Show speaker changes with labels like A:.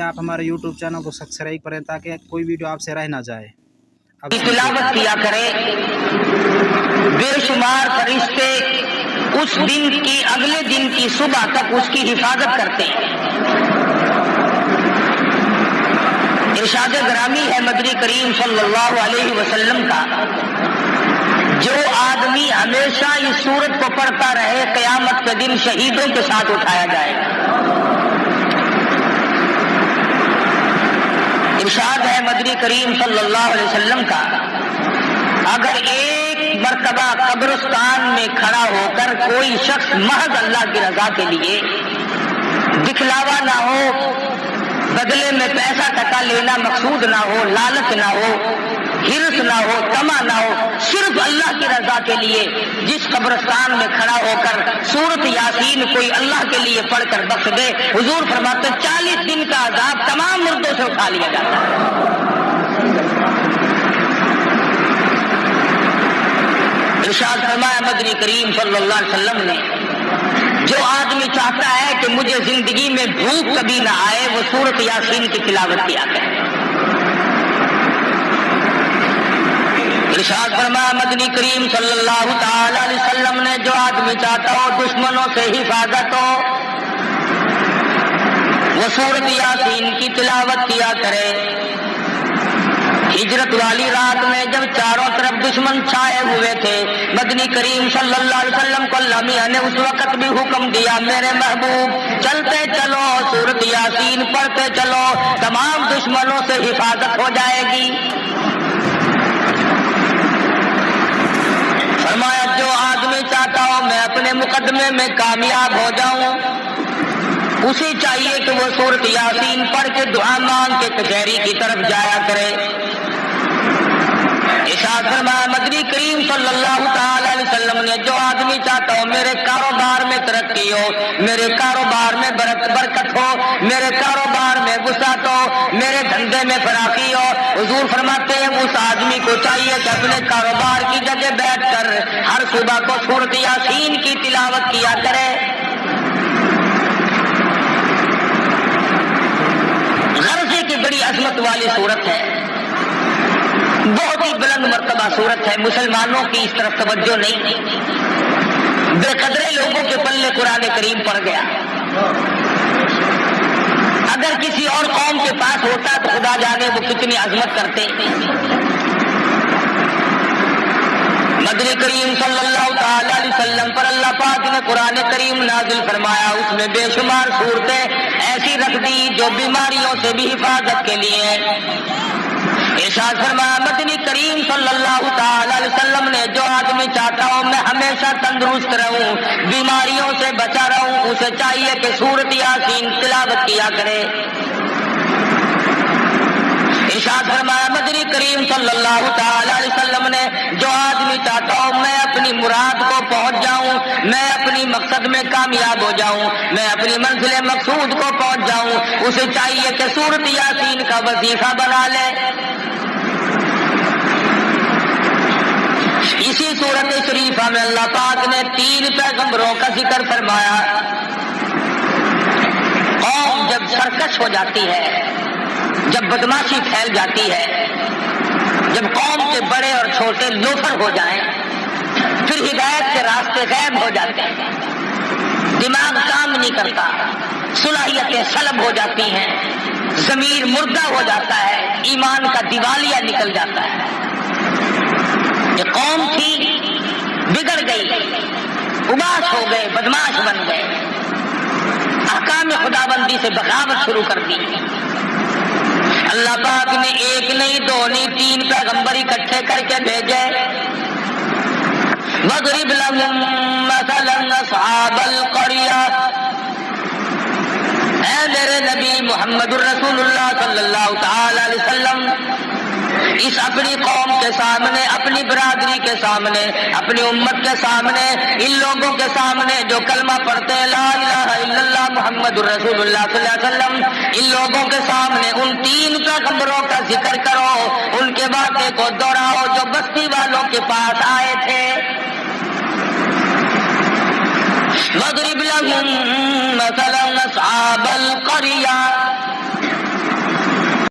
A: आप हमारे YouTube channel को सब्सक्राइब करें ताकि कोई वीडियो आपसे रह ना जाए। अब
B: तिलावत किया करें। बेशुमार फरिश्ते उस दिन की अगले दिन की सुबह तक उसकी हिफाजत करते हैं। इरशाद ग्रामी है मदनी करीम सल्लल्लाहु अलैहि वसल्लम का, जो आदमी हमेशा इस सूरत को पढ़ता रहे क़यामत के दिन शहीदों के साथ उठाया जाएगा। इरशाद है मदनी करीम सल्लल्लाहु अलैहि वसल्लम का, अगर एक मर्तबा कब्रिस्तान में खड़ा होकर कोई शख्स महज अल्लाह की रजा के लिए, दिखलावा ना हो, बदले में पैसा टका लेना मकसूद ना हो, लालच ना हो, हिर्स ना हो, तमा ना हो, सिर्फ अल्लाह की रजा के लिए जिस कब्रिस्तान में खड़ा होकर सूरत यासीन कोई अल्लाह के लिए पढ़कर बख्श दे, हुजूर फरमाते 40 दिन का अजाब तमाम मुर्दों से उठा लिया जाता है। इरशाद फरमाया मदनी करीम सल्लल्लाहु अलैहि वसल्लम ने, जो आदमी चाहता है कि मुझे जिंदगी में भूख कभी ना आए, वो सूरत यासीन की तिलावत किया करे। इरशाद फरमाया मदनी करीम सल्लल्लाहु ताला अलैहि वसल्लम ने, जो आदमी चाहता हो दुश्मनों से हिफाजत हो, वो सूरत यासीन की तिलावत किया करे। हिजरत वाली रात में जब चारों तरफ दुश्मन छाए हुए थे, मदनी करीम सल्लल्लाहु अलैहि वसल्लम को अल्लाह मियां ने उस वक्त भी हुक्म दिया, मेरे महबूब चलते चलो, सूरत यासीन पढ़ते चलो, तमाम दुश्मनों से हिफाजत हो जाएगी। फरमाया जो आदमी चाहता हो मैं अपने मुकदमे में कामयाब हो जाऊं, उसे चाहिए कि वो सूरत यासीन पढ़ के दुआ मांग के कचहरी की तरफ जाया करे। इरशाद फरमाया मदनी करीम सल्लल्लाहु ताला अलैहि वसल्लम ने, जो आदमी चाहता हो मेरे कारोबार में तरक्की हो, मेरे कारोबार में बरकत हो, मेरे कारोबार में वुसात हो, मेरे धंधे में फराखी हो, हुजूर फरमाते हैं उस आदमी को चाहिए कि अपने कारोबार की जगह बैठकर हर सुबह को सूरत यासीन की तिलावत किया करे। गरज़े की बड़ी अजमत वाली सूरत है, बहुत ही बुलंद मर्तबा सूरत है। मुसलमानों की इस तरफ तवज्जो नहीं, बेकदरे लोगों के पल्ले कुरान करीम पड़ गया। अगर किसी और कौम के पास होता तो खुदा जाने वो कितनी अजमत करते। मदनी करीम सल्लल्लाहु ताला अलैहि वसल्लम पर अल्लाह पाक ने कुरान करीम नाजिल फरमाया, उसमें बेशुमार सूरतें ऐसी रख दी जो बीमारियों से भी हिफाजत के लिए। इरशाद फरमाया मदनी करीम सल्लल्लाहु ताला अलैहि वसल्लम ने, जो आदमी चाहता हो मैं हमेशा तंदुरुस्त रहूं, बीमारियों से बचा रहूं, उसे चाहिए कि सूरत यासीन तिलावत किया करे। इरशाद फरमाया मदनी करीम सल्लल्लाहु ताला अलैहि वसल्लम ने, जो आदमी चाहता हो मैं अपनी मुराद को पहुंच जाऊं, मैं अपनी मकसद में कामयाब हो जाऊं, मैं अपनी मंजिल मकसूद को पहुंच जाऊं, उसे चाहिए कि सूरत यासीन का वजीफा बना ले। इसी सूरत शरीफा में अल्लाह पाक ने 3 पैगंबरों का जिक्र फरमाया। कौम जब सरकश हो जाती है, जब बदमाशी फैल जाती है, जब कौम के बड़े और छोटे लोफर हो जाएं, फिर हिदायत के रास्ते गायब हो जाते हैं, दिमाग काम नहीं करता, सलाहियतें सलब हो जाती हैं, ज़मीर मुर्दा हो जाता है, ईमान का दिवालिया निकल जाता है। ये कौम थी, बिगड़ गई, उबास हो गए, बदमाश बन गए, अहकाम खुदाबंदी से बगावत शुरू कर दी। अल्लाह पाक ने एक नहीं, 2 नहीं, 3 पैगंबर इकट्ठे करके भेजे। वज़रिब लहुम मसलन अस्हाबल क़रिया, ऐ मेरे नबी मुहम्मदुर रसूलुल्लाह सल्लल्लाहु ताला अलैहि वसल्लम, इस अपनी कौम के सामने, अपनी बरादरी के सामने, अपनी उम्मत के सामने, इन लोगों के सामने जो कलमा पढ़ते हैं ला इलाहा इल्लल्लाह मुहम्मदुर रसूलुल्लाह सल्लल्लाहु अलैहि वसल्लम, इन लोगों के सामने उन 3 पैगंबरों का जिक्र करो, उनके बातें को दोहराओ जो बस्ती वालों के पास आए थे। वज़रिब लहुम मसलन अस्हाबल क़रिया,